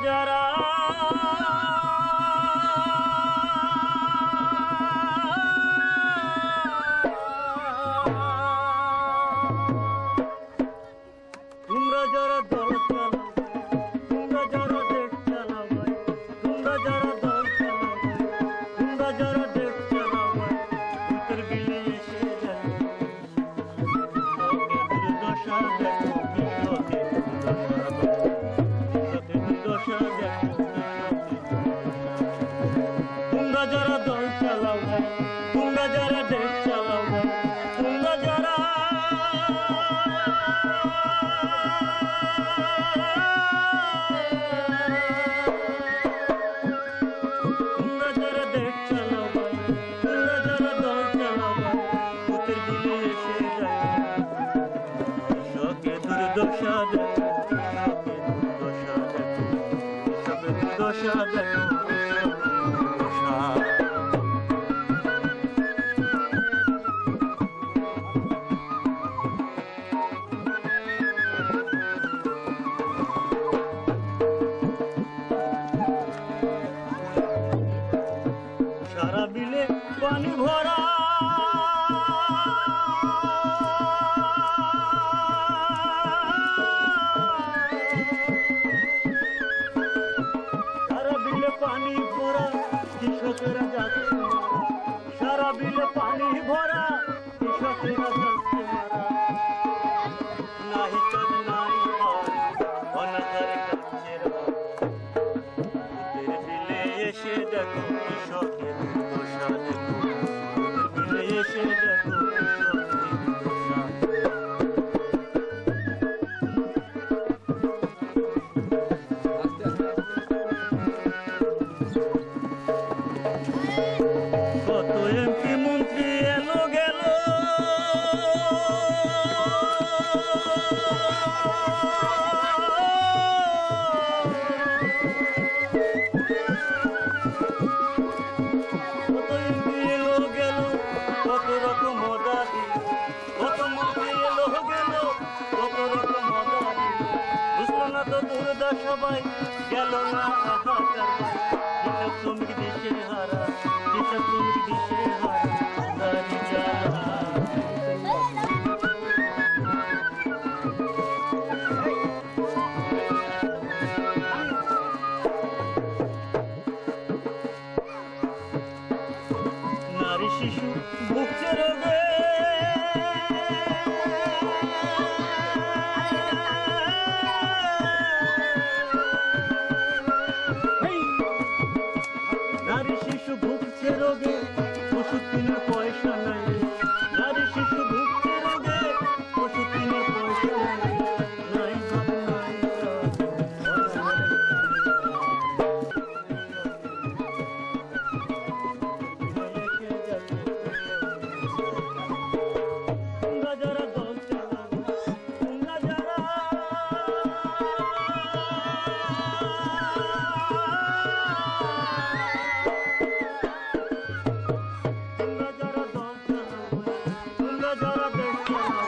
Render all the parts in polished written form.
যারা তোমরা যারা দল চালাও, তোমরা যারা দেশ চালাও, তোমরা যারা দল চালাও, তোমরা যারা দেশ চালাও, ভূতের বিলে এসে যায় দুর্দশা দেখো, দুর্দশা দেখো। তোমরা যারা দল চালাও, তোমরা যারা দেশ চালাও, তোমরা যারা তোমরা যারা দেশ চালাও, তোমরা যারা দল চালাও, ভূতের বিলে এসে যায় শোকে দুর্দশা দেখো, শোকে দুর্দশা দেখো, শোকে দুর্দশা দেখো, দুর্দশা। সারা বিলে পানি ভরা, সারা বিলে পানি ভরা, কৃষকেরা যাচ্ছে মারা। সারা বিলে পানি ভরা, কৃষকেরা যাচ্ছে মারা। নাহি কাজ নাই আর, অনাহারে কাচ্ছে রাত। ভূতের বিলে এসে দেখো কৃষকের দুর্দশা দেখো, ভূতের বিলে এসে দেখো কৃষকের দুর্দশা। কত এমপি মন্ত্রী এলো গেল, কত এমপি এলো গেল, কত রকম মজা দিল, কত মন্ত্রী এলো গেল, কত রকম মজা দিল। বুঝলো না তো দুর্দশা ভাই, গেল না হাহাকার ভাই। কৃষক শ্রমিক দেশের হারা, কৃষক শ্রমিক দেশের হারা, দাড়ি জ্বালা। নারী শিশু ভুগছে রোগে, নারী শিশু ভুগছে রোগে, ওষুধ কেনার পয়সা নাই। নারী শিশু ভুগছে রোগে, ওষুধ কেনার পয়সা নাই। নাই ভাত নাই কাজ, অনাহারে তোমরা যারা দল চালাও, তোমরা যারা তোমরা যারা দল চালাও, তোমরা যারা দেশ চালাও,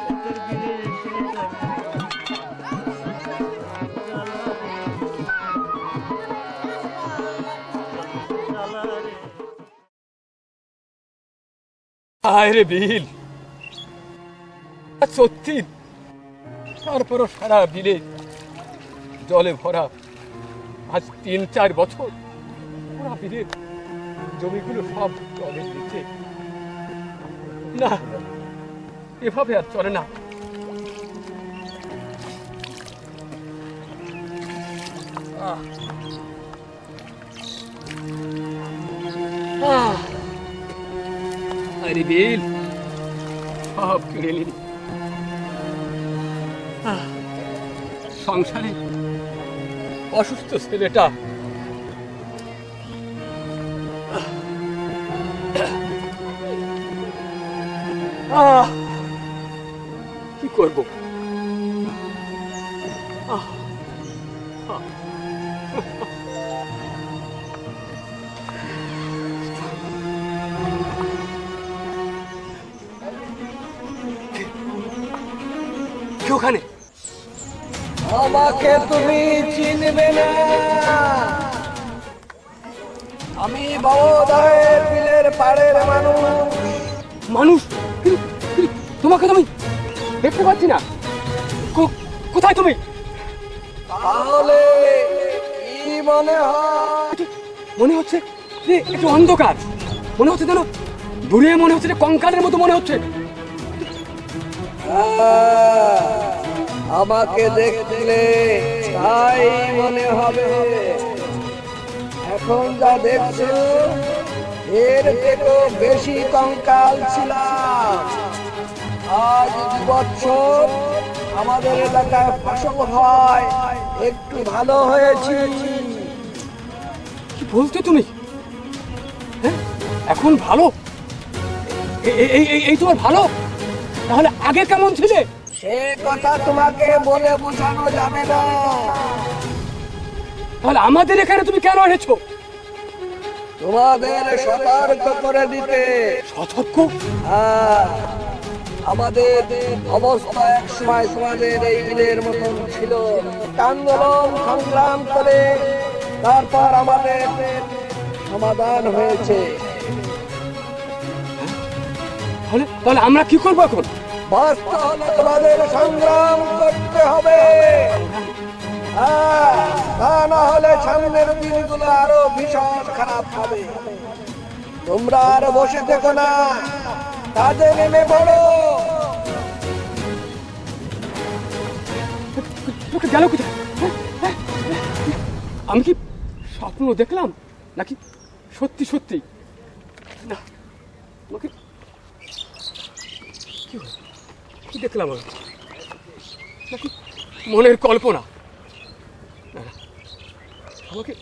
ভূতের বিলে এসে যায় জ্বালা রে, জ্বালা রে। আয় রে বিল, সত্যি তারপরও সারা বিলে জলে ভরা। আজ ৩-৪ বছর পুরা বিলের জমিগুলো সব জলের নিচে। না, এভাবে আর চলে না। আহ আহ আরে বিল, সব কিনে নিলি। সংসারে অসুস্থ ছেলেটা কি করব? ওখানে আমাকে তুমি চিনবে না, আমি বড়দাহের বিলের পাড়ের মানুষ। মানুষ? কিন্তু তোমাকে তো আমি দেখতে পাচ্ছি না। কোথায় তুমি? তাহলে কি মনে হয়? মনে হচ্ছে যে একটু অন্ধকার, মনে হচ্ছে যেন দূরে, মনে হচ্ছে যে কঙ্কালের মতো মনে হচ্ছে। আমাকে দেখলে তাই মনে হবে। এখন যা দেখছো এর থেকেও বেশি কঙ্কাল ছিলাম। আজ 2 বছর আমাদের এলাকায় ফসল হয়, একটু ভালো হয়েছি। কি বলছো তুমি? হ্যাঁ, এখন ভালো? এই তোমার ভালো? তাহলে আগে কেমন ছিলে? সে কথা তোমাকে বলে বোঝানো যাবে না। তাহলে আমাদের এখানে তুমি কেন এনেছো? তোমাদের সতর্ক করে দিতে। সতর্ক? আমাদের অবস্থা এক সময় তোমাদের এই বিলের মতন ছিল। আন্দোলন সংগ্রাম করে তারপর আমাদের সমাধান হয়েছে। তাহলে আমরা কি করবো এখন? বাস্তব হলে তোমাদের সংগ্রাম করতে হবে। তা না হলে সামনের দিনগুলো আরো ভীষণ খারাপ হবে। তোমরা আর বসে থেকো না, কাজে নেমে পড়ো। গেল কোথায়? আমি কি স্বপ্ন দেখলাম নাকি সত্যি সত্যি? না, আমাকে কি দেখলাম আমি? নাকি মনের কল্পনা? না না, আমাকে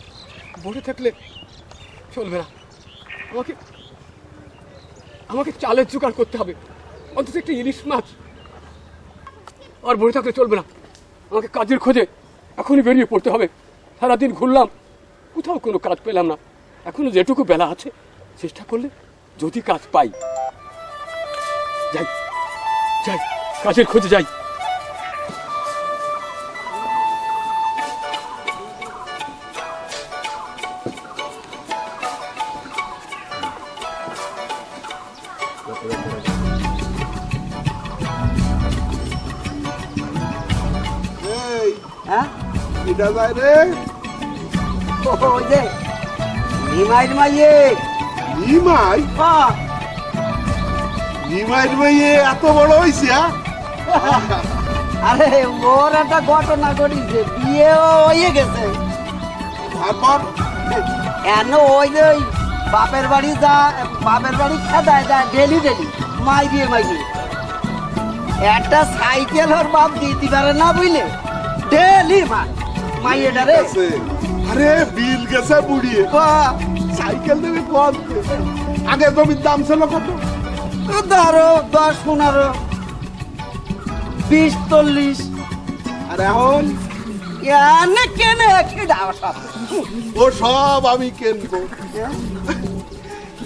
বসে থাকলে চলবে না। আমাকে আমাকে চালের জোগাড় করতে হবে, অন্তত একটা ইলিশ মাছ। আর বসে থাকলে চলবে না, আমাকে কাজের খোঁজে এখনই বেরিয়ে পড়তে হবে। সারাদিন ঘুরলাম, কোথাও কোনো কাজ পেলাম না। এখনো যেটুকু বেলা আছে চেষ্টা করলে যদি কাজ পাই। যাই যাই, কাজের খোঁজে যাই। হ্যাঁ, এটা যায় রে ওই যে নিমাইর মাইয়ে। নিমাই নিমাইর মাইয়ে এত বড় হয়েছে? আরে ওর একটা ঘটনা ঘটিছে, বিয়েও হয়ে গেছে। তারপর কেন ওই যে ওই বাপের বাড়ি খেদায় যায় ডেলি মাইরিয়ে একটা সাইকেল ওর বাপ দিতে পারে না, বুঝলে? ডেলি মাইয়েটা রে। আরে বিল গেছে বুড়িয়ে, সাইকেল দেবে কত? আগে জমির দাম ছিল কত? ধরো 10, 15, 20, 40। আর এখন কেনে ও সব আমি কিনবো।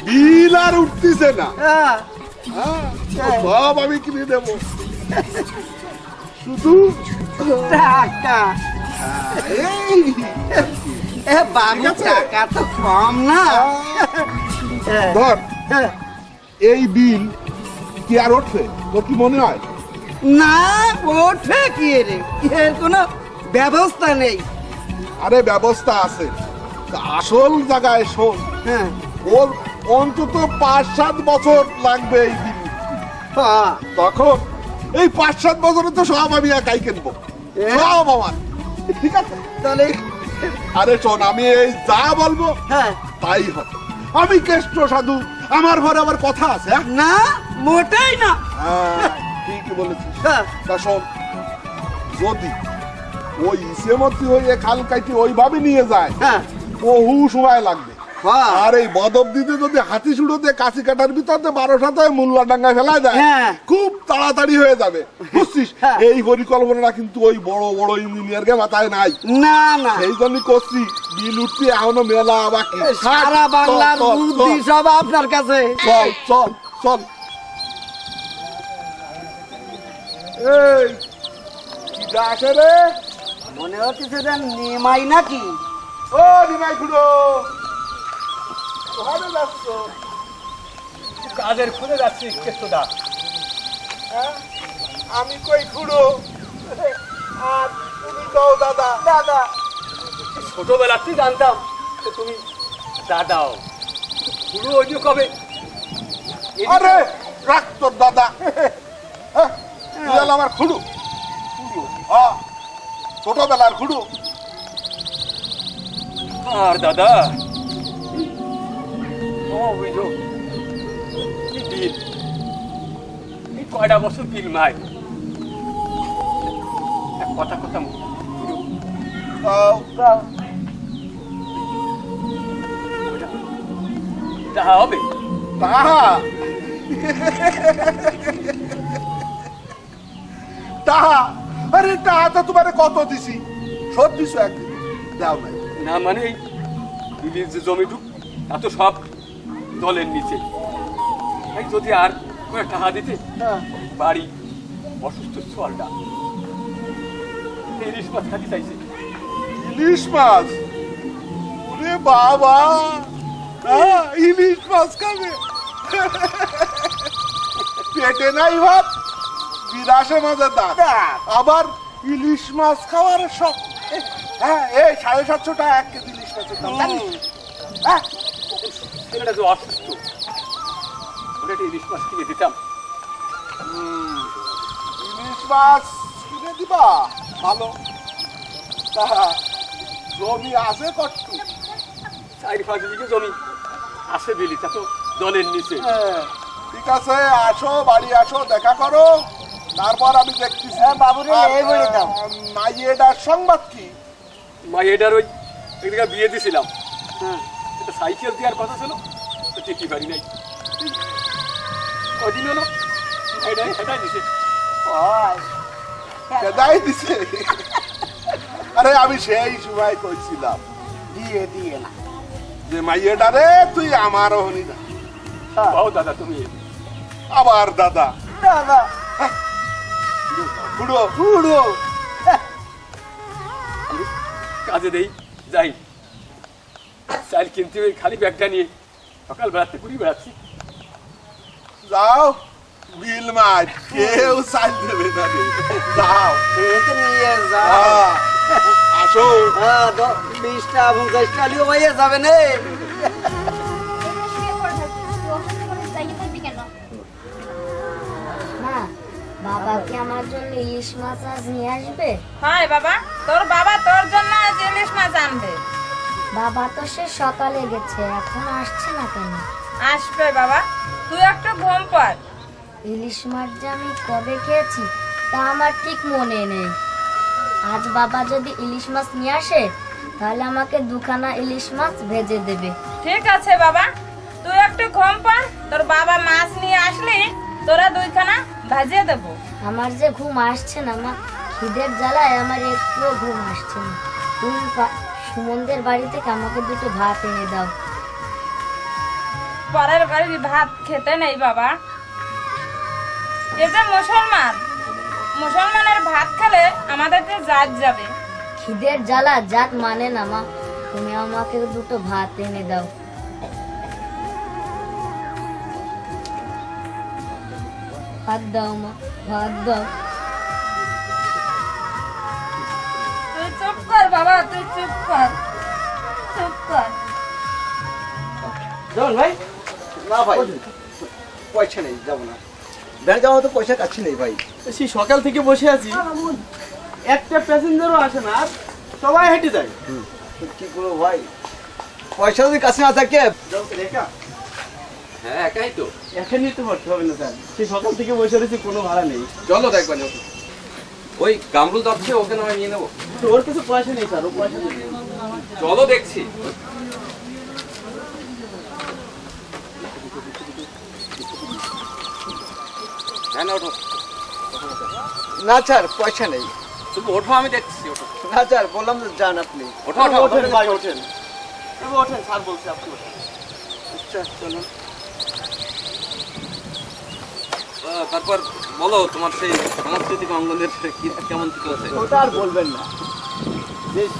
বিল আর উঠতেছে না। সব আমি কিনে দেবো, শুধু টাকা। বাবু টাকা তো কম না। ধর, এই বিল কি আর ওঠে? তোর কি মনে হয়? না, ওঠে কি রে? এর কোনো ব্যবস্থা নেই। আরে ব্যবস্থা আছে, আসল জায়গায় শোন। হ্যাঁ, ওর অন্তত 5-7 বছর লাগবে এই বিল। তখন এই 5-7 বছরে তো সব আমি একাই কিনবো, সব আমার। ঠিক আছে? তাহলে আরে শোন, আমি এই যা বলবো হ্যাঁ তাই হবে। আমি কেষ্ট সাধু, আমার ঘরে আবার কথা আছে। না, মোটেই না। ঠিকই বলেছিস। হ্যাঁ। তা শোন, যদি ওই ইসেমতি হয়ে খাল কাটি ওইভাবে নিয়ে যায়, হ্যাঁ, বহু সময় লাগবে। হ্যাঁ। আর এই বদব দিতে যদি হাতি সুড়ো দিয়ে কাশি কাটার ভিতরে 12 মোল্লা ডাঙ্গা ফেলা যায়, হ্যাঁ। খুব তাড়াতাড়ি হয়ে যাবে, বুঝছিস? হ্যাঁ। এই পরিকল্পনাটা কিন্তু ওই বড় বড় ইঞ্জিনিয়ারকে মাথায় নাই। না না, সেই জন্য করছি, বিল উঠতে এখনো মেলা বাকি। সারা বাংলার বুদ্ধি সব আপনার কাছে। চল চল চল। এই কি আসে রে? মনে হচ্ছে যে নিমাই নাকি? ও নিমাই খুড়ো, কোথায় যাচ্ছ? কাজের খুঁজে যাচ্ছি কেষ্টদা। হ্যাঁ? আমি কই খুড়ো, আর তুমি কও দাদা। দাদা ছোটবেলাতেই জানতাম যে তুমি দাদাও। পুরো ওই যে কবে আরে রাখ তোর দাদা। হ্যাঁ, তুই হলো আমার খুড়ো। হ্যাঁ, ছোটবেলার খুড়ো। আর দাদা অভিযোগ বিল এই কয়টা বছর বিল মাই এক কথা কথা পুরো যাহা হবে তাহা তাহা আরে তাহা তো তোমার কত দিছি, শোধ দিছো একদিন, দাও নাই। না মানে এই বিলের যে জমিটুক তা তো সব জলের নিচে। এই যদি আর কয়েক টাকা দিতে বাড়ি অসুস্থ চলটা ইলিশ মাছ খাতে চাইছে। ইলিশ মাছ? ওরে বাবা, হ্যাঁ, ইলিশ মাছ খাবে? পেটে নাই ভাত, বিরাশে মাঝে দাঁত, আবার ইলিশ মাছ খাওয়ার শখ। হ্যাঁ, এই 750 টাকা 1 কেজি ইলিশ মাছের দাম, জানিস? হ্যাঁ, ছেলেটা যে অসুস্থ ওটা একটা ইলিশ মাছ কিনে দিতাম। ইলিশ মাছ কিনে দিবা? ভালো। তা জমি আছে কট্টু? 4-5 বিঘে জমি আছে বিলি, তা তো জলের নিচে। হ্যাঁ, ঠিক আছে, আসো, বাড়ি আসো, দেখা করো, তারপর আমি দেখতেছি। হ্যাঁ, বাবুরে এই বলে দাও। মাইয়েটার সংবাদ কি? মাইয়েটার ওই একদিকে বিয়ে দিছিলাম, হ্যাঁ, একটা সাইকেল দেওয়ার কথা ছিল, তো টিকি পারি নাই। কদিন হলো সেটাই দিছে। ওই, কেদাই দিছে? আরে আমি সেই সময় কইছিলাম দিয়ে দিয়ে না। যে মাইয়েটারে তুই আমারও হনি না। বাও দাদা তুমি আবার দাদা, দাদা বুড়ো পুরো আমি কাজে দেই যাই, চাল কিনতে ওই খালি ব্যাগটা নিয়ে সকাল বেড়াতে ঘুরি বেড়াচ্ছি। যাও, বিল মাছ কেউ চাল দেবে না রে। যাও, এতে নিয়ে যাও। হ্যাঁ, আসো। হ্যাঁ, 20টা 50টা নিয়ে হয়ে যাবে না। মা, বাবা কি আমার জন্য ইলিশ মাছ আজ নিয়ে আসবে? হয় বাবা, তোর বাবা তোর জন্য আজ ইলিশ মাছ আনবে। বাবা তো সে সকালে গেছে, এখন আসছে না কেন? আসবে বাবা, তুই একটু ঘুম পর। ইলিশ মাছ যে আমি কবে খেয়েছি তা আমার ঠিক মনে নেই। আজ বাবা যদি ইলিশ মাছ নিয়ে আসে তাহলে আমাকে 2খানা ইলিশ মাছ ভেজে দেবে। ঠিক আছে বাবা, তুই একটু ঘুম পর, তোর বাবা মাছ নিয়ে আসলি তোরা 2খানা ভাজিয়ে দেবো। আমার যে ঘুম আসছে না মা, খিদের জ্বালায় আমার একটু ঘুম আসছে না। তুমি সুমনদের বাড়ি থেকে আমাকে 2টো ভাত এনে দাও। পরের বাড়ির ভাত খেতে নেই বাবা, এটা মুসলমান, মুসলমানের ভাত খেলে আমাদের যে জাত যাবে। খিদের জ্বালা জাত মানে না মা, তুমি আমাকে 2টো ভাত এনে দাও। ভাত দাও মা, ভাত দাও। তুই চুপ কর বাবা, তুই চুপ কর, চুপ কর। যাবেন ভাই? না ভাই, পয়সা নেই, যাবো না। ব্যাংক যাওয়া তো পয়সা কাছে নেই ভাই। সেই সকাল থেকে বসে আছি, একটা প্যাসেঞ্জারও আসে না, আর সবাই হেঁটে যায়। কি করবো ভাই, পয়সা যদি কাছে না থাকে। হ্যাঁ একাই তো, একা নিতে পারতে হবে না স্যার, সেই সকাল থেকে বসে রয়েছে, কোনো ভাড়া নেই। চলো দেখবেন ওই কামরুল যাচ্ছে, ওকে নয় নিয়ে নেবো। তো ওর কাছে পয়সা নেই স্যার, ও পয়সা নেই। চলো দেখছি। হ্যাঁ না ওঠো, না স্যার, পয়সা নেই। তুমি ওঠো, আমি দেখছি। ওঠো না স্যার, বললাম তো যান আপনি। ওঠো ওঠো ওঠেন ভাই, ওঠেন, এবার ওঠেন, স্যার বলছে আপনি ওঠেন। আচ্ছা চলুন। তারপর বলো তোমার সেই সাংস্কৃতিক অঙ্গনের কেমন কি চলছে? ওটা আর বলবেন না, বেশ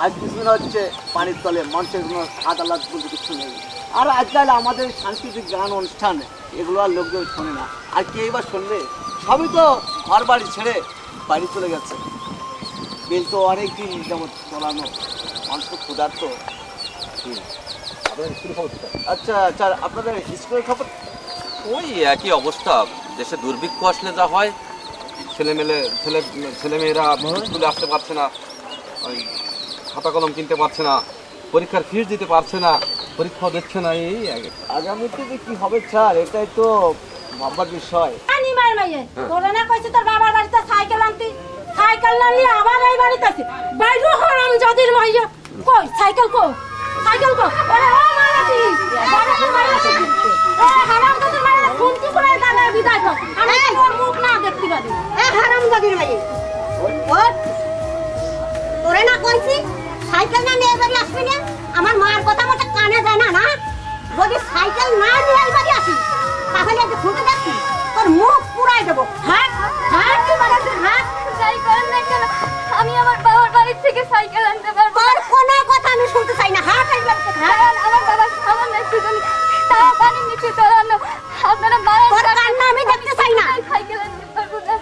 আজ কিছুদিন হচ্ছে পানির তলে মানুষের কোনো হাত আল্লাহ বলতে কিছু নেই। আর আজকাল আমাদের সাংস্কৃতিক গান অনুষ্ঠান এগুলো আর লোকজন শোনে না। আর কে এবার শুনলে, সবই তো ঘর বাড়ি ছেড়ে বাড়ি চলে গেছে। বেল তো অনেক দিন যেমন চলানো, মানুষ তো ক্ষুধার্ত। আচ্ছা আচ্ছা, আপনাদের স্কুলের খবর? ওই একই অবস্থা, দেশে দুর্ভিক্ষ আসলে যা হয়, ছেলেমেয়েরা স্কুলে আসতে পারছে না, ওই খাতা কলম কিনতে পারছে না, পরীক্ষার ফিস দিতে পারছে না, পরীক্ষা দিচ্ছে না। এই আগামীতে যে কি হবে স্যার, এটাই তো ভাববার বিষয়। তোরা না কইছিস তোর বাবার বাড়িতে সাইকেল আনতি, সাইকেল না নিয়ে আবার এই বাড়িতে আসি। বাইরে হারাম জাদির মাইয়া, কই সাইকেল কো, সাইকেল কো। আরে ও মারাতি বাবার বাড়িতে এ হারাম জাদির মাইয়া শুনতি করে দানা বিদায় কর। আমি তোর মুখ না দেখতে পারি। এ হারাম জাদির মাইয়া ওট, তোরে না কইছি সাইকেল না নিয়ে বাড়ি আসবি না। আমার মার কথা মতো কানে যায় না না। যদি সাইকেল না নিয়ে এই বাড়ি আসি তাহলে আজ ফুটে যাচ্ছি, তোর মুখ পুরাই দেবো। হাট হাট কি বাড়াতে হাট। সাইকেল না কেন, আমি আমার বাবার বাড়ি থেকে সাইকেল আনতে পারবো। তোর কোনো কথা আমি শুনতে চাই না। হাট এই বাড়িতে কারণ আমার বাবা সামান্য একটু তাও পানি নিচে চড়ানো, আপনারা মায়ের তোর কান্না আমি দেখতে চাই না। সাইকেল আনতে পারবো না।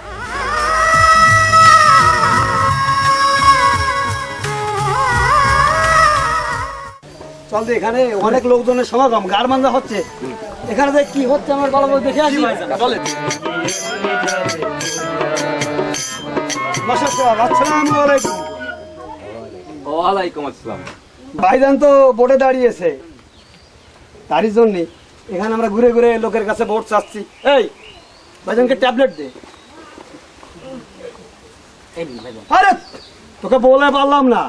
চল দে, এখানে অনেক লোকজনের সমাগম, গার মাঞ্জা হচ্ছে। এখানে যে কি হচ্ছে আমার ভালো করে দেখে আসি। চলে আসসালামু আলাইকুম। ওয়ালাইকুম আসসালাম। ভাইজান তো বোর্ডে দাঁড়িয়েছে, তারই জন্যে এখানে আমরা ঘুরে ঘুরে লোকের কাছে ভোট চাচ্ছি। এই ভাইজানকে ট্যাবলেট দে। আরে তোকে বলে পারলাম না,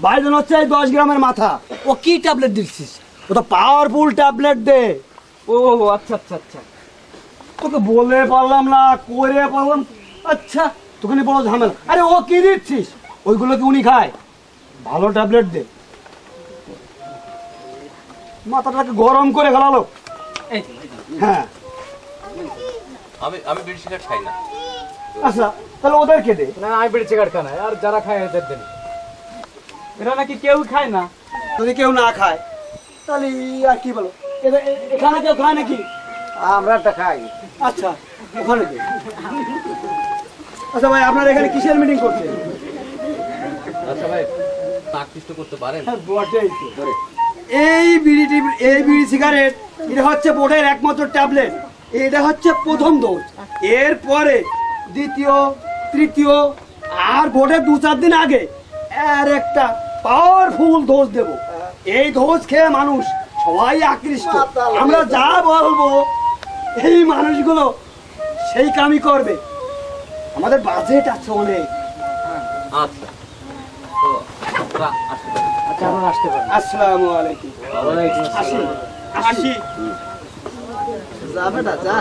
ভাইজান হচ্ছে এই 10 গ্রামের মাথা। ও কি ট্যাবলেট দিচ্ছিস? ও তো পাওয়ারফুল ট্যাবলেট দে। ও আচ্ছা আচ্ছা আচ্ছা, তোকে বলে পারলাম না, করে পারলাম। আচ্ছা তোকে নিয়ে বড় ঝামেলা। আরে ও কি দিচ্ছিস? ওইগুলো কি উনি খায়? ভালো ট্যাবলেট দে। মাথাটাকে গরম করে ফেলালো। হ্যাঁ আমি বিড়ি সিগারেট খাই না। আচ্ছা তাহলে ওদেরকে দে। না আমি বিড়ি সিগারেট খাই না, আর যারা খায় এদের দেন। এরা নাকি কেউ খায় না। যদি কেউ না খায় তাহলে আর কি বলো, এখানে কেউ খায় নাকি? আমরা একটা খাই। আচ্ছা ওখানে দে। আচ্ছা ভাই, আপনারা এখানে কিসের মিটিং করছেন? আচ্ছা ভাই, আকৃষ্ট করতে পারেন? এই বিড়ি সিগারেট এটা হচ্ছে বোর্ডের একমাত্র ট্যাবলেট। এটা হচ্ছে প্রথম ডোজ। এরপরে দ্বিতীয়, তৃতীয় আর বোর্ডের 2-4 দিন আগে আর একটা পাওয়ারফুল ডোজ দেব। এই ডোজ খেয়ে মানুষ সবাই আকৃষ্ট। আমরা যা বলবো এই মানুষগুলো সেই কামই করবে। আমাদের বাজেট আছে অনেক। আচ্ছা তো আপনারা আসতে পারেন। আচ্ছা আমরা আসতে পারি। আসসালামু আলাইকুম। আসি আসি। যাবে না, যা।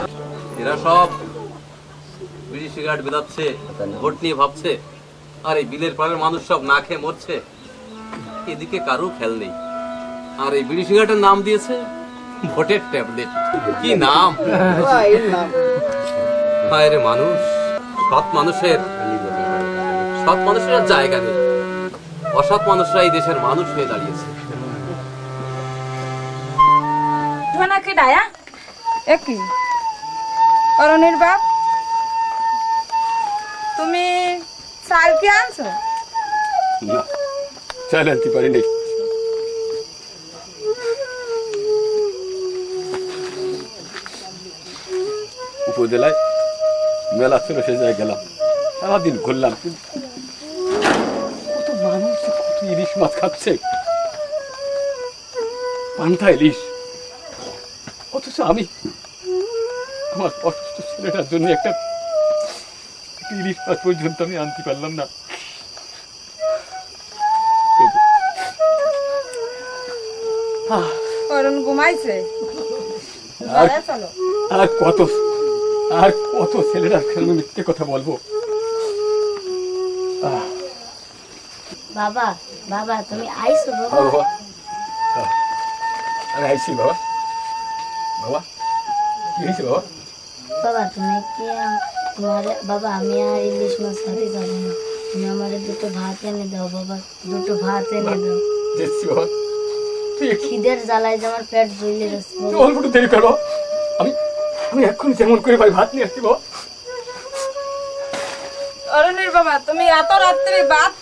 এরা সব বিড়ি সিগারেট বেদাচ্ছে, ভোট নিয়ে ভাবছে, আর এই বিলের পাড়ের মানুষ সব না খেয়ে মরছে, এদিকে কারো খেয়াল নেই। আর এই বিড়ি সিগারেটের নাম দিয়েছে ভোটের ট্যাবলেট। কি নাম! হায় রে মানুষ, সৎ মানুষের আর জায়গা নেই। অসৎ মানুষরা এই দেশের মানুষ হয়ে দাঁড়িয়েছে। নাকি ডায়া একই অরণির বাপ, তুমি চাল কি আনছো? চাল আনতে পারি নাই। উপজেলায় মেলা ছিল, সে জায়গায় গেলাম, সারাদিন ঘুরলাম। কত মানুষ, কত ইলিশ মাছ খাচ্ছে, পান্তা ইলিশ। অথচ আমি আমার অসুস্থ ছেলেটার জন্য একটা ইলিশ মাছ পর্যন্ত আমি আনতে পারলাম না। অরুণ ঘুমাইছে। আর চলো আর কত ছেলেরা খেলবে, মিথ্যে কথা বলবো। বাবা বাবা তুমি আইছো বাবা? বাবা আমি আইছি। বাবা বাবা কি হয়েছে বাবা? বাবা তুমি কি তোমার বাবা আমি আর ইলিশ মাছ ধরতে যাবো না। তুমি আমার দুটো ভাত এনে দাও বাবা, দুটো ভাত এনে দাও। দিচ্ছি বাবা, তুই একটু খিদের জ্বালায় যে আমার পেট জ্বলে গেছে বাবা। অল্প একটু দেরি করো, আমি আমি এক্ষুনি যেমন করে পারি ভাত নিয়ে আসছি বাবা। অরুণের বাবা, তুমি এত রাত্রি ভাত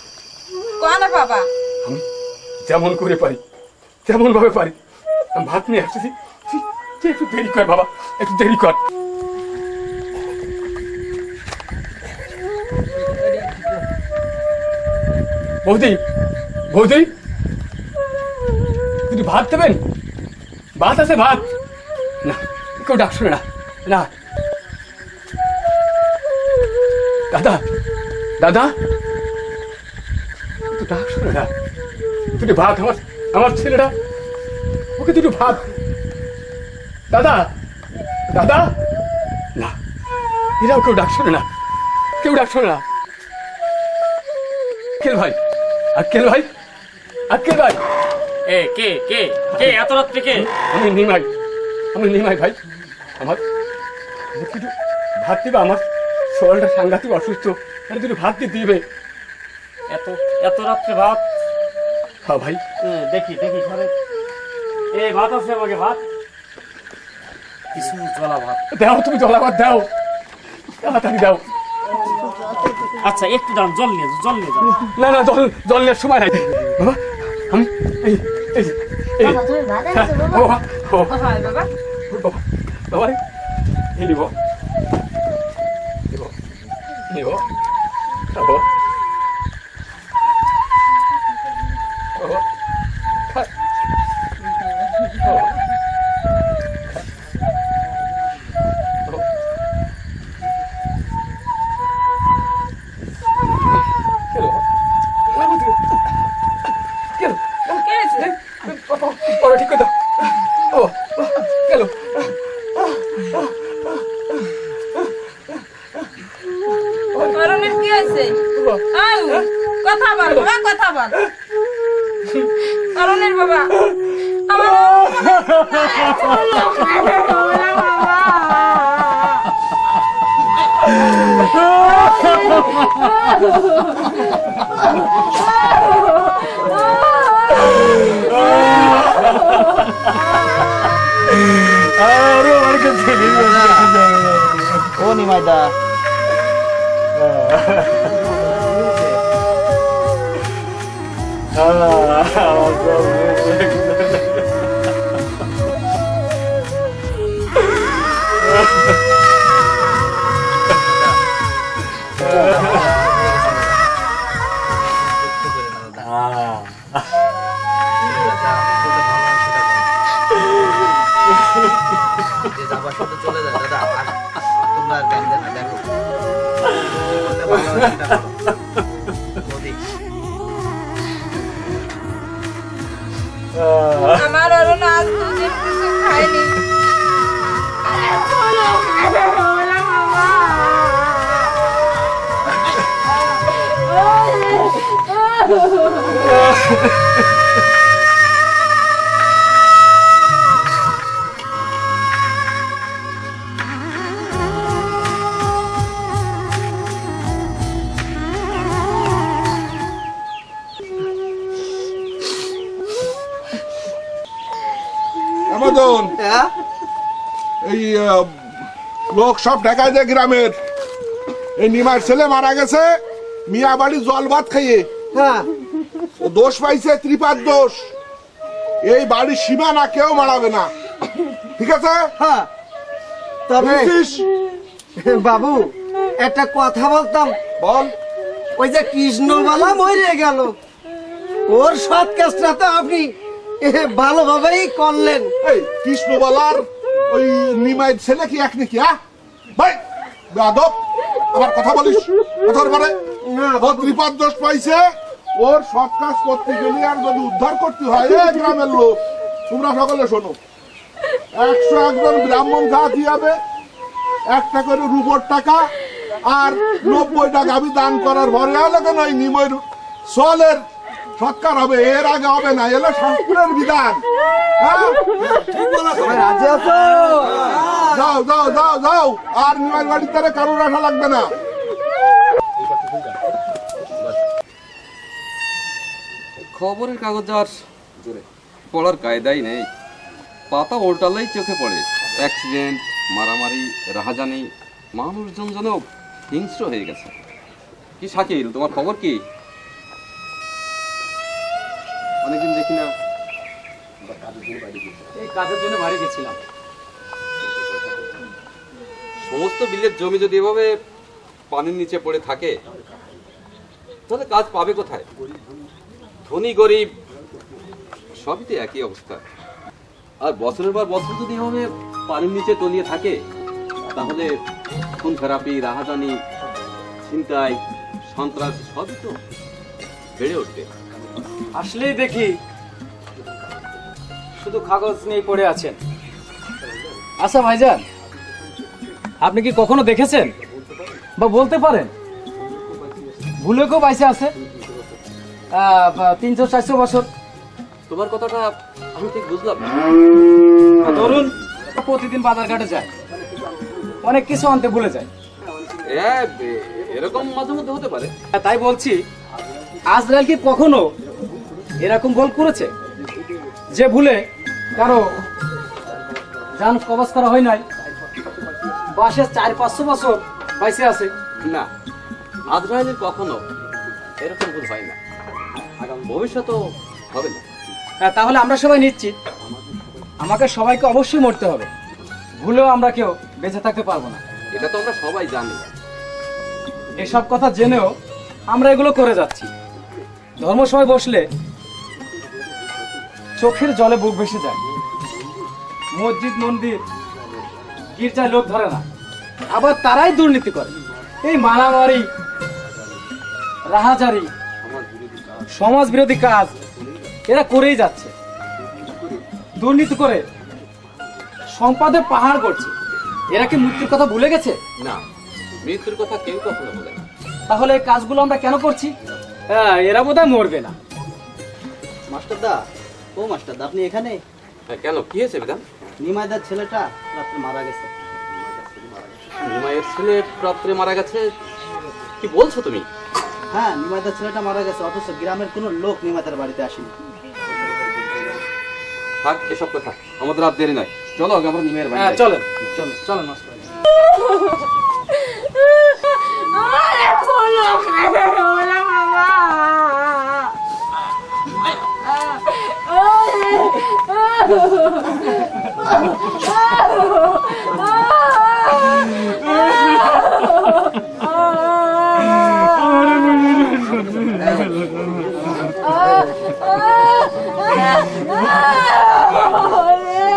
কোয়ানা বাবা? আমি যেমন করে পারি, যেমন ভাবে পারি আমি ভাত নিয়ে আসতেছি। তুই একটু দেরি কর বাবা, একটু দেরি কর। বৌদি, বৌদি, কিন্তু ভাত দেবেন? ভাত আছে, ভাত না, কেউ ডাক শুনে না। না দাদা, দাদা, তো ডাক শুনে না। দুটো ভাত, আমার আমার ছেলেটা, ওকে দুটো ভাত। দাদা, দাদা, না, এরাও কেউ ডাক শোনে না, কেউ ডাক শোনে না। আক্কেল ভাই, আক্কেল ভাই, আক্কেল ভাই। এ কে কে কে এত রাত্রে কে? আমি নিমাই, আমি নিমাই ভাই। আমার দুটো ভাত দিবে, আমার শরীরটা সাংঘাতিক অসুস্থ, আর দুটো ভাত দিয়ে দিবে। এত এত রাত্রে ভাত? হ্যাঁ ভাই। দেখি দেখি ঘরে এ ভাত আছে, আমাকে ভাত কিছু জলা ভাত দাও, তুমি জলা ভাত দাও, তাড়াতাড়ি দাও। আচ্ছা একটু দাম, জল নিয়ে জল নিয়ে যাও। না না, জল জল নেওয়ার সময় নাই বাবা। আমি এই এই এই বাবা তুমি ভাত এনেছো বাবা? বাবা, ও হয় বাবা। বাবা, বাবা রে, এই নিব নিব নিব, খাবো বাবা, খা বাবা, বাবা। কেন বাবা, কেন কে আছে? বাবা ঠিক করে দাও। ও কেন অরুণের কি হয়েছে? আউ, কথা বল বাবা, কথা বল। অরুণের বাবা, আমার ও নিমাইদা, যাবার সাথে চলে যায় দাদা, আর তোমরা আর কান্দে না, দেখো আমার অরুণ আজ দুদিন কিছু খায়নি। আমাজন হ্যাঁ এই লোক সব ঢাকায় যায় গ্রামের, এই নিমার ছেলে মারা গেছে মিয়া বাড়ি জল ভাত খাইয়ে। হ্যাঁ, ও দোষ পাইছে, ত্রিপাদ দোষ। এই বাড়ির সীমানা কেউ মারাবে না, ঠিক আছে? হ্যাঁ, তবে বুঝছিস? বাবু একটা কথা বলতাম। বল। ওই যে কৃষ্ণবালা মরে গেল, ওর সৎ কাজটা তো আপনি ভালোভাবেই করলেন। এই কৃষ্ণবালার ওই নিমাইয়ের ছেলে কি এক নাকি? ভাই বেয়াদব, আবার কথা বলিস কথার পরে। ও ত্রিপাদ দোষ পাইছে, ওর সৎ কাজ করতে গেলে আর যদি উদ্ধার করতে হয়, এই গ্রামের লোক তোমরা সকলে শোনো, 101 জন ব্রাহ্মণ খাওয়াতে হবে, 1টা করে রূপোর টাকা আর 90টা গাভী দান করার ভরে হলে কেন ওই নিময়ের চলের সৎকার হবে, এর আগে হবে না, এলো শাস্ত্রের বিধান। হ্যাঁ? রাজি আছো? যাও যাও যাও যাও, আর নিমাইয়ের বাড়ির দ্বারা কারোর আসা লাগবে না। খবরের কাগজ আর পড়ার কায়দাই নেই, পাতা ওল্টালেই চোখে পড়ে অ্যাক্সিডেন্ট, মারামারি, রাহাজানি, মানুষজন যেন হিংস্র হয়ে গেছে। কি শাকিল, তোমার খবর কি? অনেকদিন দেখি না। এই কাজের জন্য বাড়ি গেছিলাম। সমস্ত বিলের জমি যদি এভাবে পানির নিচে পড়ে থাকে তাহলে কাজ পাবে কোথায়? ধনী গরিব সবই তো একই অবস্থা। আর বছরের পর বছর যদি এভাবে পানির নিচে তলিয়ে থাকে তাহলে খুন থেরাপি, রাহাজানি, ছিনতাই, সন্ত্রাস সবই তো বেড়ে উঠবে। আসলেই দেখি শুধু কাগজ নিয়ে পড়ে আছেন। আচ্ছা ভাইজান, আপনি কি কখনো দেখেছেন বা বলতে পারেন ভুলে কেউ বাইসে আছে 300-400 বছর? তোমার কথাটা আমি ঠিক বুঝলাম না। ধরুন প্রতিদিন বাজার ঘাটে যায়, অনেক কিছু আনতে ভুলে যায়। এরকম মাঝে মধ্যে হতে পারে। তাই বলছি, আজরাইল কি কখনো এরকম ভুল করেছে যে ভুলে কারো জান কবজ করা হয় নাই, বাসে 400-500 বছর বাইসে আছে? না, আজরাইলের কখনো এরকম ভুল হয় না, আগামী ভবিষ্যতেও হবে না। তাহলে আমরা সবাই নিশ্চিত আমাকে সবাইকে অবশ্যই মরতে হবে, ভুলেও আমরা কেউ বেঁচে থাকতে পারবো না। এটা তো আমরা সবাই জানি। এসব কথা জেনেও আমরা এগুলো করে যাচ্ছি। ধর্মসভায় বসলে চোখের জলে বুক ভেসে যায়, মসজিদ মন্দির গির্জায় লোক ধরে না, আবার তারাই দুর্নীতি করে। এই মারামারি, রাহাজারি, সমাজ বিরোধী কাজ এরা করেই যাচ্ছে। দুর্নীতি করে সম্পদের পাহাড় করছে। এরা কি মৃত্যুর কথা ভুলে গেছে? না, মৃত্যুর কথা কেউ কখনো বলে না। তাহলে এই কাজগুলো আমরা কেন করছি? এরা বোধহয় মরবে না। মাস্টারদা, ও মাস্টারদা, আপনি এখানে? কেন, কি হয়েছে বিধান? নিমাইদার ছেলেটা রাত্রে মারা গেছে। নিমাইয়ের ছেলে রাত্রে মারা গেছে? কি বলছো তুমি? হ্যাঁ, নিমাইদার ছেলেটা মারা গেছে, অথচ গ্রামের কোনো লোক নিমাইদার বাড়িতে আসেনি। থাক এসব কথা, আমাদের আর দেরি নাই, চলো আগে আমরা নিমাইয়ের বাড়ি যাই। চলেন চলেন চলেন মাস্টার।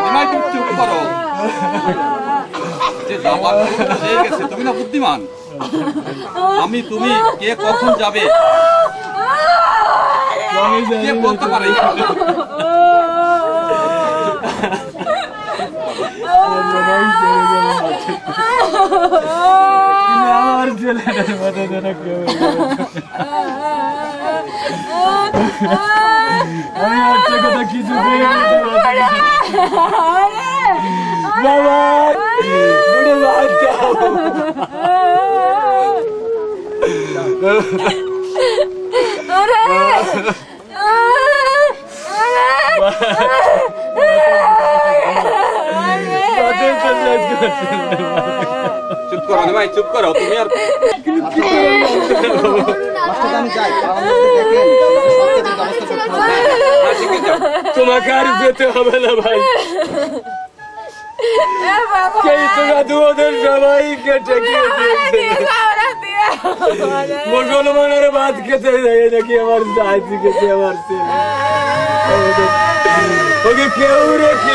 নিমাই, তুমি চুপ করো। যে যাবার হয়ে গেছে, তুমি না বুদ্ধিমান। আমি তুমি কে কখন যাবে কে বলতে পারে? আমার ছেলেটার মাথা ধরা কেউ, আমি একটা কথা কিছু বাবা, চুপ করো ভাই, চুপ করো তুমি। আর তোমাকে আর যেতে হবে না ভাই, ওদের সবাইকে ঠেকিয়ে দিয়েছে। মুসলমানের ভাত খেতে যায় নাকি আমার দাদি খেতে, আমার ছেলে ওকে কেউ রেখে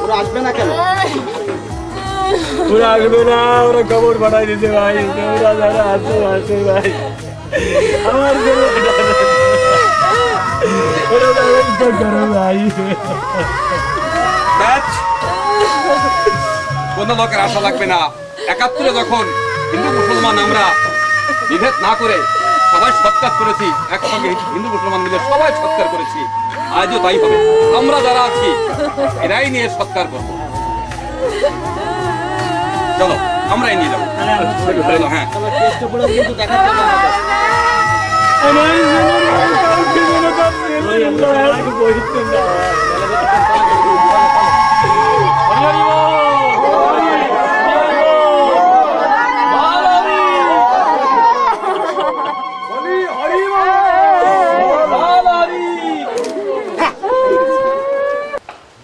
ওরা আসবে না কেন? ওরা আসবে না, ওরা খবর পাঠাই দিতে ভাই, ওরা যারা আসে আসে ভাই, আমার ছেলে কোন লোকের আশা লাগবে না। 71-এ যখন হিন্দু মুসলমান আমরা বিভেদ না করে সবাই সৎকার করেছি, একসঙ্গে হিন্দু মুসলমান মিলে সবাই সৎকার করেছি, আজও তাই হবে। আমরা যারা আছি এরাই নিয়ে সৎকার করবো। চলো। আমরাই নিয়ে যাবো হ্যাঁ তোমার টেস্টে পুরো কিন্তু দেখাতে হবে আমাদের।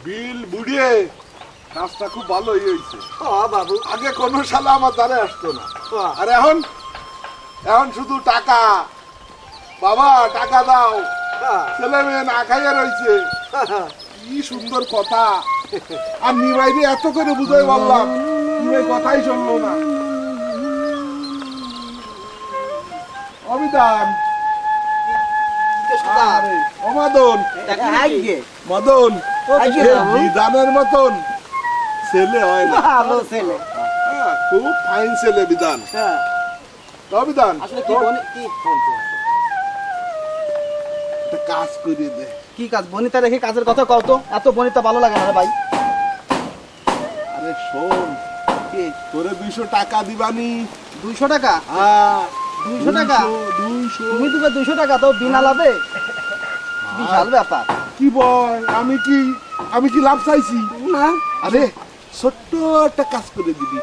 বিল বুড়িয়ে কাজটা খুব ভালোই হয়েছে বাবু আগে কোনো শালা আমার দ্বারে আসতো না আর এখন এখন শুধু টাকা বাবা টাকা দাও ছেলে মেয়ে না খাইয়া রয়েছে কি সুন্দর কথা আর নিমাইরে এত করে বুঝাই বললাম নিমাই কথাই শুনলো না অবিধান আরে, ও মদন মদন বিধানের মতন ছেলে হয় না ভালো ছেলে হ্যাঁ, খুব ফাইন ছেলে বিধান বিধান আসলে কি বনি কি একটা কাজ করে দে কি কাজ বনিতা রেখে কাজের কথা কও তো এত বনিতা ভালো লাগে না রে ভাই আরে শোন কি তোরে 200 টাকা দিবানি 200 টাকা হ্যাঁ 200 টাকা 200 তুমি দিবে 200 টাকা তো বিনা লাভে বিশাল ব্যাপার কি বল আমি কি লাভ চাইছি না আরে ছোট্ট একটা কাজ করে দিবি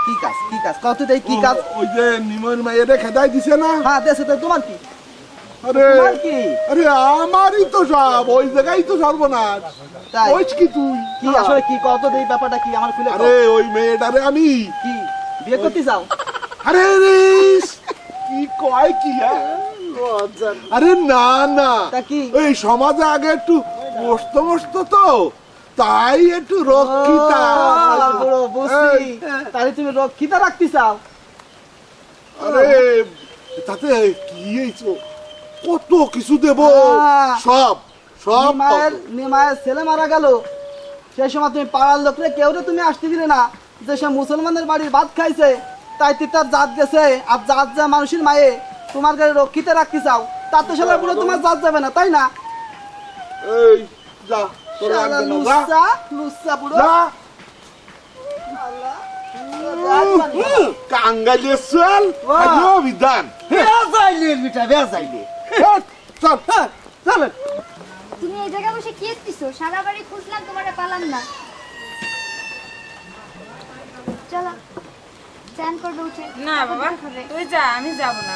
কি কাজ কত দেই কি কাজ ওই যে নিমন মায়ের খেদাই দিছে না হ্যাঁ দেশে তো তোমার কি আরে তোমার কি আরে আমারই তো সব ওই জায়গায় তো সর্বনাশ তাই ওই কি তুই কি আসলে কি কত দেই ব্যাপারটা কি আমার খুলে আরে ওই মেয়েটারে আমি কি বিয়ে করতে চাও আরে রিস কি কয় কি হ্যাঁ? আরে না না তা কি এই সমাজে আগে একটু মস্ত তো তাই একটু রক্ষিতা বড় বুঝছি তাহলে তুমি রক্ষিতা রাখতে চাও আরে তাতে কি হইছো কত কিছু দেব সব সব নিমায়ের ছেলে মারা গেল সেই সময় তুমি পাড়ার লোকরে কেউ তুমি আসতে দিলে না যে সে মুসলমানের বাড়ির ভাত খাইছে তাই তার জাত গেছে আর জাত যা মানুষের মায়ে তোমার গাড়ি রক্ষিতে রাখতে চাও তাতে সালা পুরো তোমার জাত যাবে না তাই না এই যা তোরা শালা একদম যা লুচ্চা পুরো যা কাঙ্গালে চল আজও বিধান বেজাইলে বিটা বেজাইলে চল চল তুমি এই জায়গায় বসে কি এসেছো সারা বাড়ি খুঁজলাম তোমারে পালাম না চলো চান করবে উঠে না বাবা তুই যা আমি যাব না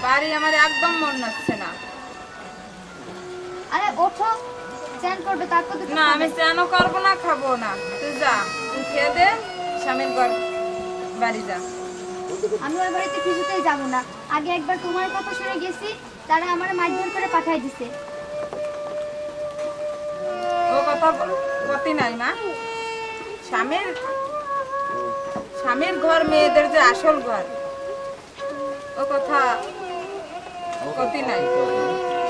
বাড়ি আমার একদম মন নাচ্ছে না আরে ওঠো চান করবে তারপর তো না আমি চানও করবো না খাবো না তুই যা তুই খেয়ে দে স্বামীর ঘর বাড়ি যা আমি ওই বাড়িতে কিছুতেই যাব না আগে একবার তোমার কথা শুনে গেছি তারা আমার মারধর করে পাঠিয়ে দিছে ও কথা গতি নাই মা স্বামীর ঘর মেয়েদের যে আসল ঘর ও কথা গতি নাই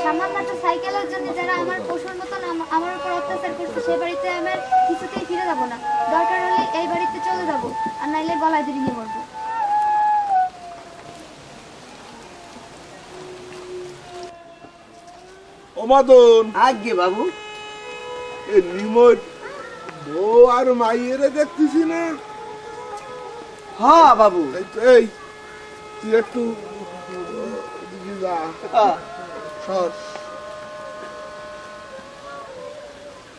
সামান্য একটা সাইকেলের জন্য যারা আমার পশুর মতন আমার উপর অত্যাচার করছে সেই বাড়িতে আমার কিছুতেই ফিরে যাব না দরকার হলে এই বাড়িতে চলে যাব আর নাইলে গলায় দড়ি নিয়ে মরবো ও মদন আগে বাবু এই নিমত বউ আর মাইয়েরে দেখতেছি না হ্যাঁ বাবু এই তুই একটু এদিকে যা সর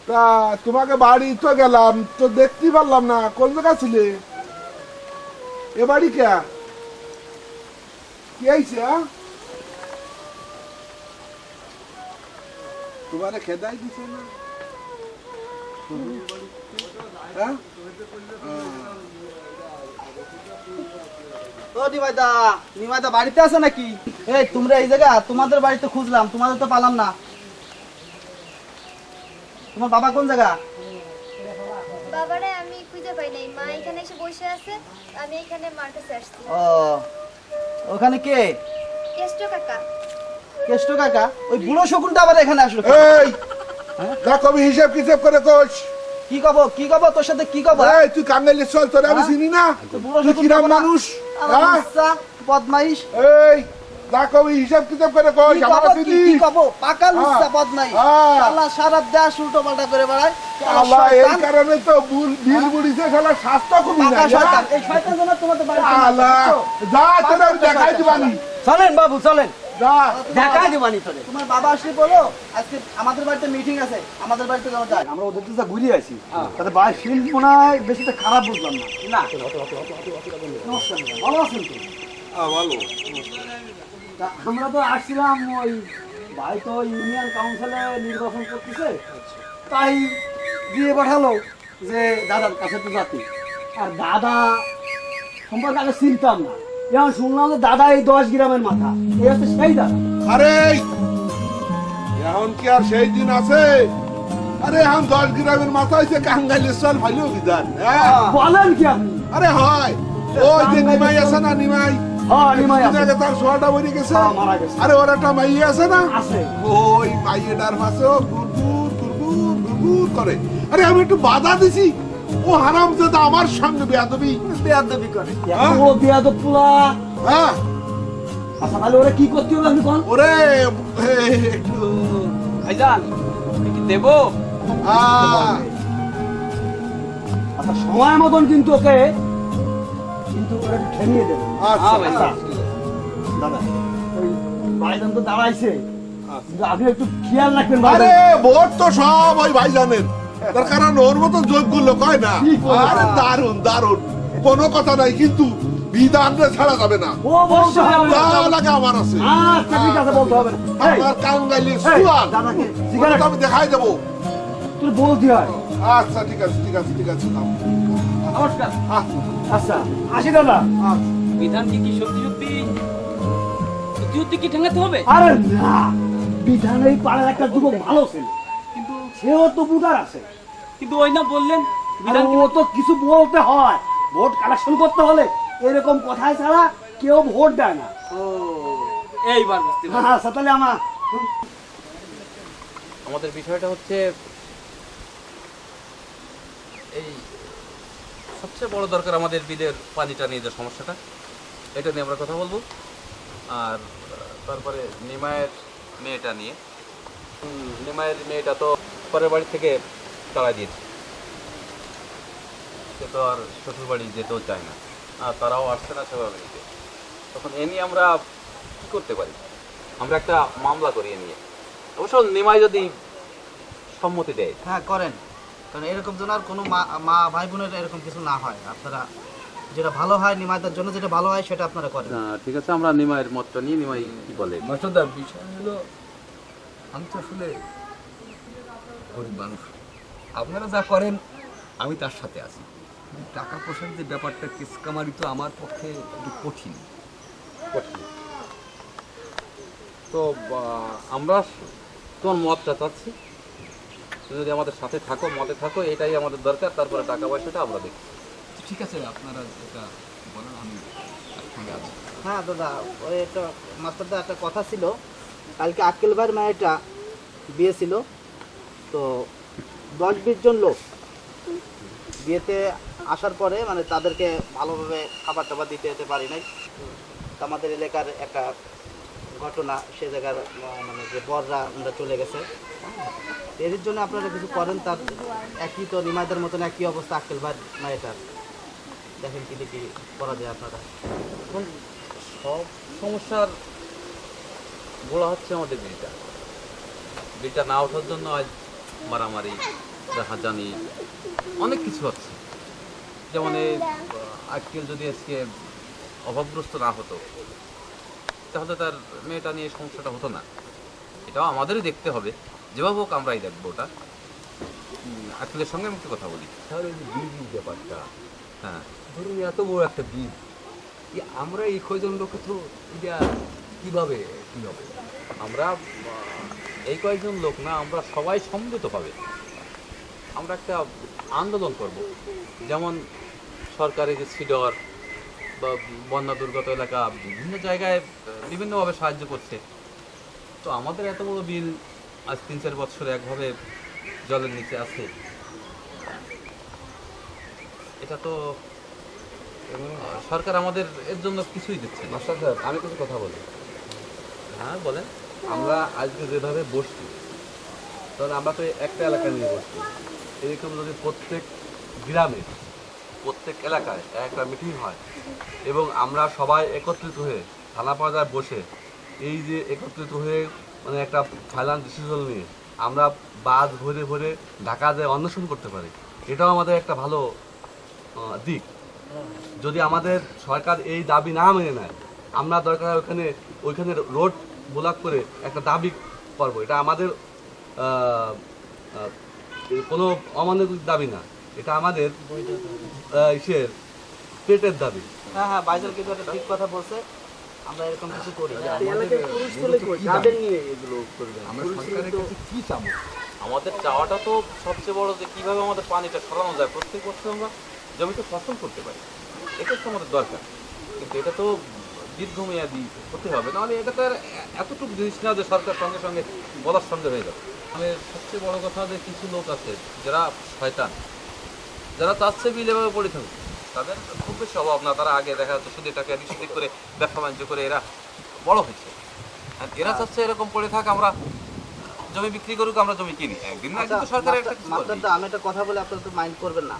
তা তোমাকে বাড়ি তো গেলাম তো দেখতে পারলাম না কোন জায়গা ছিলে এ বাড়ি কে কি আইছে তোমারে খেদাই দিছে না হ্যাঁ ও নিমাইদা বাড়িতে আছে নাকি এই তোমরা এই জায়গা তোমাদের বাড়িতে খুঁজলাম তোমাদের তো পালাম না তোমার বাবা কোন জায়গা বাবারে আমি খুঁজে পাই নাই মা এখানে এসে বসে আছে আমি এখানে মার কাছে আসছি ও ওখানে কে কেষ্ট কাকা কেষ্ট কাকা ওই বুড়ো শকুনটা আবার এখানে আসলো এই যা কবি হিসাব কিতাব করে কোচ কি কব তোর সাথে কি কব এই তুই কাঙ্গালি চল তোরে আমি চিনি না বুড়ো তুই কিরাম মানুষ বদমাইশ এই যা কবি হিসাব কিতাব করে কই আমার দিদি কি কব পাকা লুচ্চা পদ নাই হ্যাঁ। আল্লাহ সারা দেশ উল্টো পাল্টা করে বেড়ায় আল্লাহ এই কারণে তো বিল বুড়িছে শালা স্বাস্থ্য খুবই পাকা নাই শয়তান এই শয়তান যেন তোমাদের বাড়িতে না আল্লাহ আসে। যা তোরে আমি দেখাই দিবানি চলেন বাবু চলেন যা দেখাই দিবানি তোরে তোমার বাবা আসলে বলো আজকে আমাদের বাড়িতে মিটিং আছে আমাদের বাড়িতে যেন যায় আমরা ওদের তো যা ঘুরে আছি তাতে বাড়ির ফিল্ড মনে হয় বেশিটা খারাপ বুঝলাম না না ভালো আছেন তো ভালো তা আমরা তো আসছিলাম ওই ভাই তো ইউনিয়ন কাউন্সিলে নির্বাচন করতেছে তাই দিয়ে পাঠালো যে দাদার কাছে তো যাতে আর দাদা সম্পর্কে আগে চিনতাম না যেমন শুনলাম যে দাদা এই 10 গ্রামের মাথা এই হচ্ছে সেই দাদা আরে এখন কি আর সেই দিন আছে আরে এখন 10 গ্রামের মাথা হইছে কাঙ্গাইলেশ্বর ভাইলেও বিধান হ্যাঁ বলেন কি আপনি আরে হয় ওই যে নিমাই আছে না নিমাই হ্যাঁ নিমাই আছে আগে তার সোয়াটা মরে গেছে হ্যাঁ, মারা গেছে। আরে ওর একটা মাই আছে না আছে ওই মাইয়েটার পাশেও গুড়গুড় গুড়গুড় গুড়গুড় করে আরে আমি একটু বাধা দিছি ও হারামজাদা আমার সঙ্গে বেয়াদবি বেয়াদবি করে এত বড় বেয়াদব পোলা হ্যাঁ আচ্ছা তাহলে ওরা কি করতে হবে আপনি কোন ওরে একটু ভাইজান কি দেবো আচ্ছা সময় মতন কিন্তু ওকে কিন্তু ওরা একটু ঠেনিয়ে দেবে আচ্ছা আচ্ছা দাদা ওই ভাইজান তো দাঁড়াইছে কিন্তু আপনি একটু খেয়াল রাখবেন আরে ভাইজান ভোট তো সব ওই ভাইজানের তার কারণ ওর মতো যোগ্য লোক হয় না কি করবে? আরে দারুন দারুন কোনো কথা নাই কিন্তু বিধানটা ছাড়া যাবে না ও বলতে হবে যা লাগে আমার আছে আচ্ছা ঠিক আছে বলতে হবে না এই, আমার কাঙ্গালি এই, সুয়াল দাদাকে ওটা সিগারেট তো আমি দেখাই দেবো তুই বলতে হয় আচ্ছা ঠিক আছে ঠিক আছে ঠিক আছে দাও। নমস্কার আচ্ছা আচ্ছা আসি দাদা বিধান কি সত্যি সত্যি সত্যি সত্যি কি ঠেঙ্গাতে হবে? আরে না বিধান এই পাড়ার একটা যুবক ভালো ছিল কিন্তু সেও তো বুটার আছে কিন্তু ওই না বললেন বিধান ও তো কিছু বলতে হয় ভোট কালেকশন করতে হলে এরকম কথায় ছাড়া কেউ ভোট দেয় না ও এইবার বুঝতে পারছি। আচ্ছা তাহলে আমার আমাদের বিষয়টা হচ্ছে এই সবচেয়ে বড় দরকার আমাদের বিলের পানিটা নিয়ে যে সমস্যাটা এটা নিয়ে আমরা কথা বলবো আর তারপরে নিমায়ের মেয়েটা নিয়ে নিমায়ের মেয়েটা তো পরের বাড়ি থেকে তাড়া দিয়েছে সে তো আর শ্বশুর বাড়ি যেতেও চায় না আর তারাও আসছে না সেভাবে নিতে তখন এ নিয়ে আমরা কী করতে পারি আমরা একটা মামলা করি এ নিয়ে অবশ্য নিমাই যদি সম্মতি দেয় হ্যাঁ করেন কারণ এরকম যেন আর কোনো মা ভাই বোনের এরকম কিছু না হয় আপনারা যেটা ভালো হয় নিমাইদার জন্য যেটা ভালো হয় সেটা আপনারা করেন ঠিক আছে আমরা নিমাইয়ের মতটা নিয়ে নিমাই কি বলে মাস্টারদার বিষয় হলো আমি তো আসলে গরিব মানুষ আপনারা যা করেন আমি তার সাথে আছি কিন্তু টাকা পয়সার যে ব্যাপারটা কেস কামারি তো আমার পক্ষে একটু কঠিন তো আমরা তোমার মতটা চাচ্ছি তুমি যদি আমাদের সাথে থাকো মতে থাকো এটাই আমাদের দরকার তারপরে টাকা পয়সাটা আমরা দেখি ঠিক আছে আপনারা এটা বলেন আমি একসঙ্গে আছি হ্যাঁ দাদা ওই একটা মাস্টারদা একটা কথা ছিল কালকে আক্কেল ভাইয়ের মেয়েটা বিয়ে ছিল তো 10-20 জন লোক বিয়েতে আসার পরে মানে তাদেরকে ভালোভাবে খাবার টাবার দিতে যেতে পারি নাই তো আমাদের এলাকার একটা ঘটনা সে জায়গার মানে যে বররা আমরা চলে গেছে এর জন্য আপনারা কিছু করেন তার একই তো নিমাইদের মতন একই অবস্থা আক্কেল ভাইয়ের মেয়েটার দেখেন কি দেখি করা যায় আপনারা এখন সব সমস্যার গোড়া হচ্ছে আমাদের বিলটা না ওঠার জন্য আজ মারামারি হাজানি অনেক কিছু হচ্ছে যেমন এই আজকাল যদি আজকে অভাবগ্রস্ত না হতো তাহলে তার মেয়েটা নিয়ে সমস্যাটা হতো না এটাও আমাদেরই দেখতে হবে যেভাবে হোক আমরাই দেখবো ওটা আজকালের সঙ্গে আমি একটু কথা বলি তাহলে যে বিল ব্যাপারটা হ্যাঁ ধরুন এত বড় একটা বিল আমরা এই কয়জন লোকে তো এটা কীভাবে কী হবে আমরা এই কয়েকজন লোক না আমরা সবাই সম্মিলিতভাবে আমরা একটা আন্দোলন করব যেমন সরকারি যে সিডর বা বন্যা দুর্গত এলাকা বিভিন্ন জায়গায় বিভিন্নভাবে সাহায্য করছে তো আমাদের এত বড় বিল আজ 3-4 বছর একভাবে জলের নিচে আছে এটা তো সরকার আমাদের এর জন্য কিছুই দিচ্ছে না মাস্টার সাহেব আমি কিছু কথা বলি হ্যাঁ বলেন। আমরা আজকে যেভাবে বসছি, তাহলে আমরা তো একটা এলাকা নিয়ে বসছি, এরকম যদি প্রত্যেক গ্রামে প্রত্যেক এলাকায় একটা মিটিং হয় এবং আমরা সবাই একত্রিত হয়ে থানা পর্যায়ে বসে এই যে একত্রিত হয়ে মানে একটা ফাইনাল ডিসিশন নিয়ে আমরা বাস ভরে ভরে ঢাকা যায় অন্বেষণ করতে পারি, এটাও আমাদের একটা ভালো দিক। যদি আমাদের সরকার এই দাবি না মেনে নেয়, আমরা দরকার ওইখানে রোড ব্লক করে একটা দাবি করবো। এটা আমাদের কোনো অমানবিক দাবি না, এটা আমাদের ইসের পেটের দাবি। হ্যাঁ হ্যাঁ, বাইজাল কিন্তু একটা ঠিক কথা বলছে, আমরা এরকম কিছু করি। আমাদের চাওয়াটা তো সবচেয়ে বড় যে কিভাবে আমাদের পানিটা সরানো যায়, প্রত্যেক বছর আমরা জমিতে ফসল করতে পারি, এটা তো আমাদের দরকার। কিন্তু এটা তো দীর্ঘমেয়াদী হতে হবে, নাহলে এটা তো এতটুকু জিনিস না যে সরকার সঙ্গে সঙ্গে বলার সঙ্গে হয়ে যাবে। মানে সবচেয়ে বড় কথা যে কিছু লোক আছে যারা শয়তান, যারা চাচ্ছে বিল এভাবে পড়ে থাকুক, তাদের খুব বেশি অভাব না। তারা আগে দেখা যাচ্ছে সুদে টাকা সুদে করে ব্যবসা বাণিজ্য করে এরা বড় হয়েছে, আর এরা চাচ্ছে এরকম পড়ে থাক, আমরা জমি বিক্রি করুক, আমরা জমি কিনি। একদিন না একদিন তো সরকারের একটা কিছু করবে। আমি একটা কথা বলে আপনারা তো মাইন্ড করবেন না।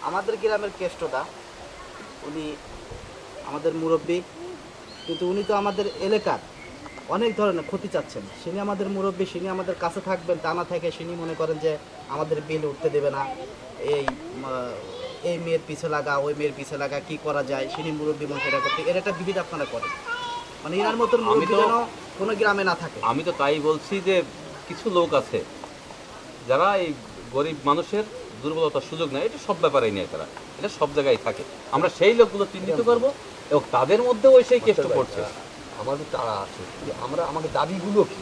আমাদের গ্রামের কেষ্টটা উনি আমাদের মুরব্বী, কিন্তু উনি তো আমাদের এলাকার অনেক ধরনের ক্ষতি চাচ্ছেন। তিনি আমাদের মুরব্বী, তিনি আমাদের কাছে থাকবেন, তা না থাকে তিনি মনে করেন যে আমাদের বিল উঠতে দেবে না, এই মেয়ের পিছে লাগা, ওই মেয়ের পিছে লাগা, কি করা যায়, তিনি মুরব্বী মনে সেটা করতে, এর একটা বিবিধ আপনারা করেন। মানে এনার মতন মুরব্বী যেন কোনো গ্রামে না থাকে। আমি তো তাই বলছি যে কিছু লোক আছে যারা এই গরিব মানুষের দুর্বলতার সুযোগ নেয়, এটা সব ব্যাপারেই নেয়, তারা এটা সব জায়গায় থাকে। আমরা সেই লোকগুলো চিহ্নিত করবো এবং তাদের মধ্যে ওই সেই কেষ্ট করছে। আমাদের তারা আছে যে আমাদের দাবিগুলো কি,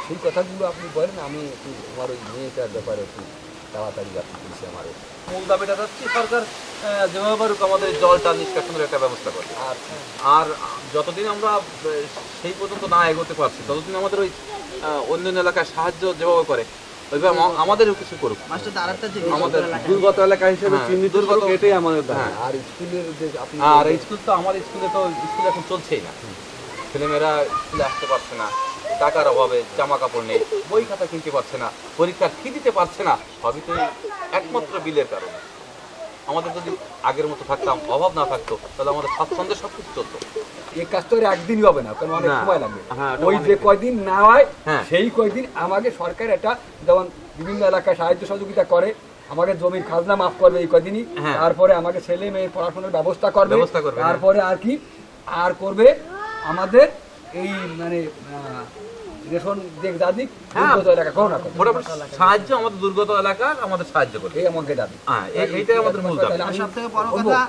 সেই কথাগুলো আপনি বলেন। আমি একটু আমার ওই মেয়েটার ব্যাপারে একটু তাড়াতাড়ি আপনি বলছি। আমার মূল দাবিটা যাচ্ছে সরকার যেভাবে পারুক আমাদের জলটা নিষ্কাশনের একটা ব্যবস্থা করে। আর যতদিন আমরা সেই পর্যন্ত না এগোতে পারছি, ততদিন আমাদের ওই অন্যান্য এলাকায় সাহায্য যেভাবে করে ওইভাবে আমাদেরও কিছু করুক। আমাদের দুর্গত এলাকা হিসেবে চিহ্নিত করুক, এটাই আমাদের দাবি। আর স্কুলের যে আর স্কুল তো আমার স্কুলে তো স্কুল এখন চলছেই না, ছেলেমেয়েরা স্কুলে আসতে পারছে না, টাকার অভাবে জামা কাপড় নেই, বই খাতা কিনতে পারছে না, পরীক্ষার ফি দিতে পারছে না, সবই তো একমাত্র বিলের কারণে। আমাদের যদি আগের মতো থাকতাম, অভাব না থাকতো, তাহলে আমাদের স্বাচ্ছন্দ্যে সব কিছু চলতো। এই কাজটা একদিনই হবে না, কারণ অনেক সময় লাগবে। ওই যে কয়দিন না হয় সেই কয়দিন আমাকে সরকার এটা যেমন বিভিন্ন এলাকায় সাহায্য সহযোগিতা করে, আমাকে জমির খাজনা মাফ করবে এই কয়দিনই, তারপরে আমাকে ছেলে মেয়ে পড়াশোনার ব্যবস্থা করবে, তারপরে আর কি আর করবে আমাদের এই মানে রেশন যে দাবি দুর্গত এলাকা করোনা সাহায্য, আমাদের দুর্গত এলাকার আমাদের সাহায্য করবে, এই আমাকে দাবি। হ্যাঁ, এইটাই আমাদের মূল দাবি। সবথেকে বড় কথা,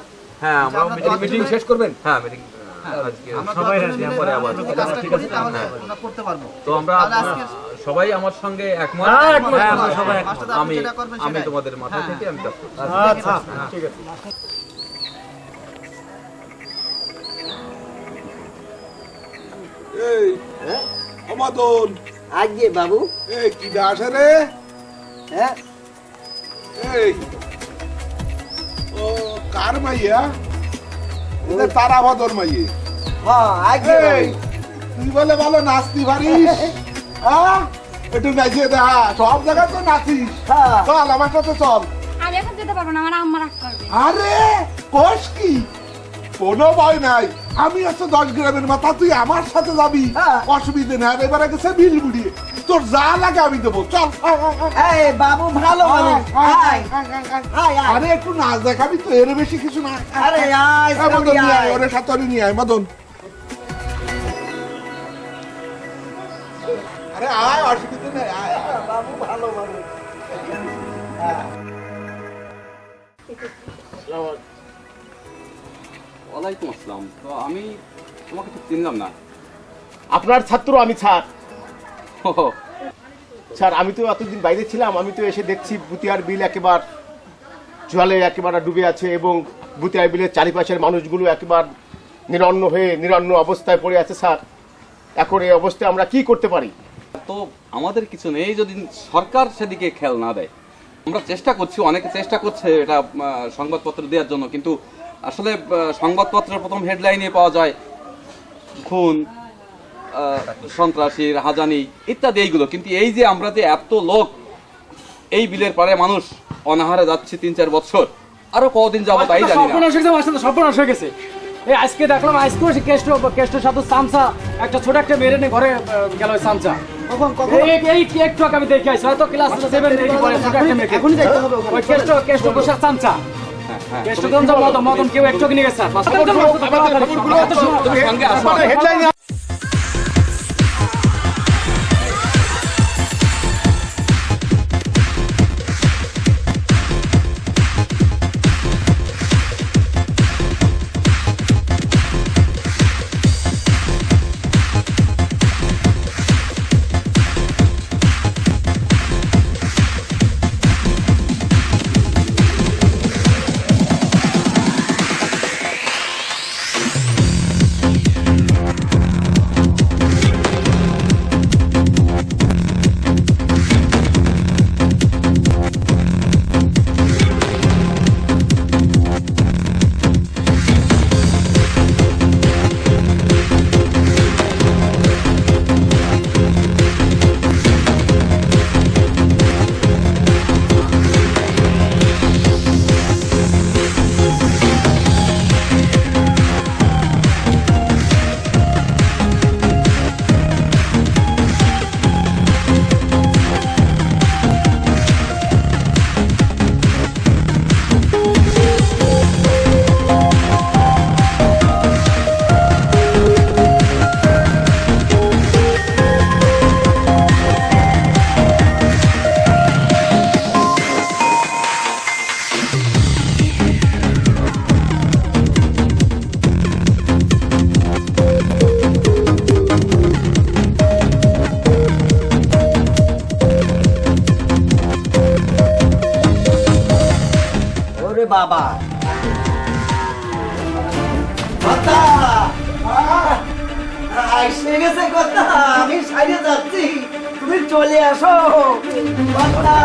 হ্যাঁ, আমরা মিটিং শেষ করবেন। হ্যাঁ, মিটিং সবাই পরে আবার ঠিক আছে, আমরা করতে পারবো। তো আমরা সবাই আমার সঙ্গে একমত। আমি তোমাদের মাথা থেকে আমি কাজ করছি। আচ্ছা ঠিক আছে। এই আমাদন আজকে বাবু এই কি আসে রে? হ্যাঁ এই ও কার মাইয়া? এটা তারা বাদর মাইয়ে। হ্যাঁ আজকে এই তুই বলে ভালো নাচতে পারিস? হ্যাঁ একটু নাচিয়ে দেখা, সব জায়গায় তো নাচিস। চল আমার সাথে চল। আমি এখন যেতে পারবো না, আমার আম্মা রাগ করবে। আরে কোষ কি, কোনো ভয় নাই, আমি আছি 10 গ্রামের মাথা, তুই আমার সাথে যাবি, অসুবিধে নাই। এবারে গেছে বিল বুড়িয়ে, তোর যা লাগে আমি দেবো। চল বাবু ভালো মানুষ। আরে একটু নাচ দেখাবি তো, এর বেশি কিছু না। আরে মদন নিয়ে আয়, ওরে সাথে নিয়ে আয় মদন। আরে আয়, অসুবিধে নেই, আয়। বাবু ভালো মানুষ। ওয়ালাইকুম আসসালাম। তো আমি তোমাকে ঠিক চিনলাম না। আপনার ছাত্র আমি স্যার। স্যার আমি তো এতদিন বাইরে ছিলাম, আমি তো এসে দেখছি বুতিয়ার বিল একেবারে জলে একেবারে ডুবে আছে এবং বুতিয়ার বিলের চারিপাশের মানুষগুলো একেবারে নিরন্ন অবস্থায় পড়ে আছে। স্যার এখন এই অবস্থায় আমরা কি করতে পারি? তো আমাদের কিছু নেই যদি সরকার সেদিকে খেয়াল না দেয়। আমরা চেষ্টা করছি, অনেকে চেষ্টা করছে এটা সংবাদপত্র দেওয়ার জন্য, কিন্তু আসলে সংবাদপত্রের প্রথম হেডলাইনে পাওয়া যায় খুন, সন্ত্রাসী হাজানি ইত্যাদি এইগুলো, কিন্তু এই যে আমরা যে এত লোক এই বিলের পারে মানুষ অনাহারে যাচ্ছে 3-4 বছর, আরো কতদিন যাবো তাই জানি না। সর্বনাশ হয়ে গেছে। এই আজকে দেখলাম আজকেও সে কেষ্ট সাধু চামচা একটা ছোট একটা মেরে নিয়ে ঘরে গেল ওই চামচা। এই একটু আগে আমি দেখে আসছি, হয়তো ক্লাস 7 এই পরে ছোট একটা মেয়ে এখনই যাইতে হবে ওই কেষ্ট বসার চামচা। কেষ্ট মদন কেউ একটু নিয়ে গেছে। তুমি সঙ্গে আসো। বাবা কথা এসে গেছে কথা, আমি সাইডে যাচ্ছি, তুমি চলে আসো কথা।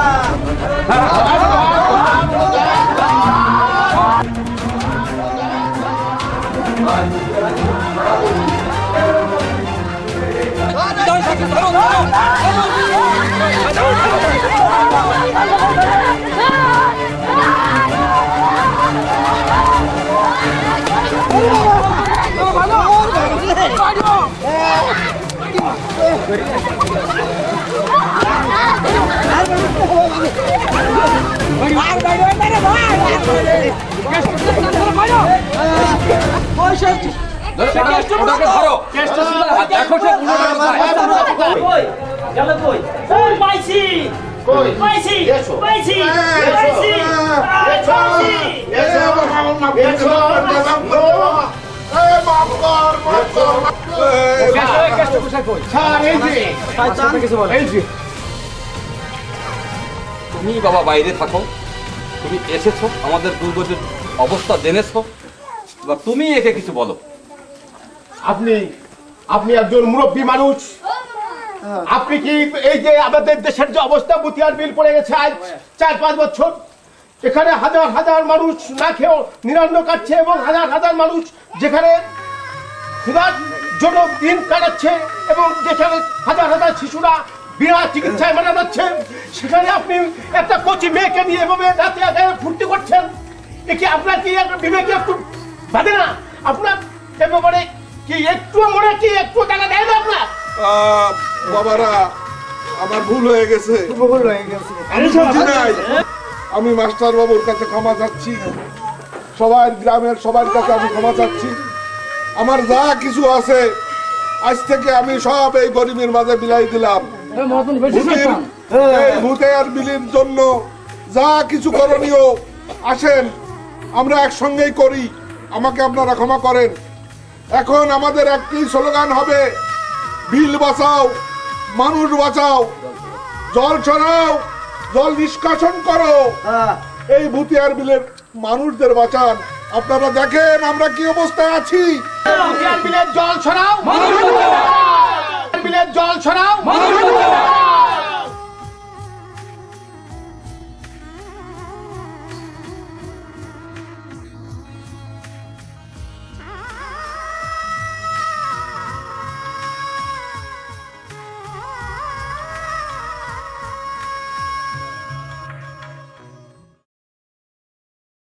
তুমি বাবা বাইরে থাকো, তুমি এসেছো আমাদের দুর্গতির অবস্থা জেনেছো, বা তুমি একে কিছু বলো। আপনি একজন মুরব্বী মানুষ, আপনি কি এই যে আমাদের দেশের যে অবস্থা, বুতিয়ার বিল পড়ে গেছে আজ 4-5 বছর, এখানে হাজার হাজার মানুষ না খেয়েও নিরান্ন কাটছে এবং হাজার হাজার মানুষ যেখানে ক্ষুধার জন্য দিন কাটাচ্ছে এবং যেখানে হাজার হাজার শিশুরা বিনা চিকিৎসায় মারা যাচ্ছে, সেখানে আপনি একটা কচি মেয়েকে নিয়ে এভাবে রাতে ফুর্তি করছেন, এ কি আপনার কি বিবেকে একটু বাঁধে না? আপনার এ ব্যাপারে কি একটু মনে কি একটু টাকা দেয় না আপনার? বাবারা, আমার ভুল হয়ে গেছে, আমি বুঝি নাই। আমি মাস্টার বাবুর কাছে ক্ষমা চাচ্ছি, সবার গ্রামের সবার কাছে আমি ক্ষমা চাচ্ছি। আমার যা কিছু আছে আজ থেকে আমি সব এই গরিবের মাঝে বিলাই দিলাম। এই ভূতের বিলির জন্য যা কিছু করণীয় আসেন আমরা একসঙ্গেই করি, আমাকে আপনারা ক্ষমা করেন। এখন আমাদের একটি স্লোগান হবে, বিল বাঁচাও, মানুষ বাঁচাও, জল ছড়াও, জল নিষ্কাশন করো, এই ভূতিয়ার বিলের মানুষদের বাঁচান। আপনারা দেখেন আমরা কি অবস্থায় আছি। বিলের জল ছড়াও, বিলের জল ছড়াও।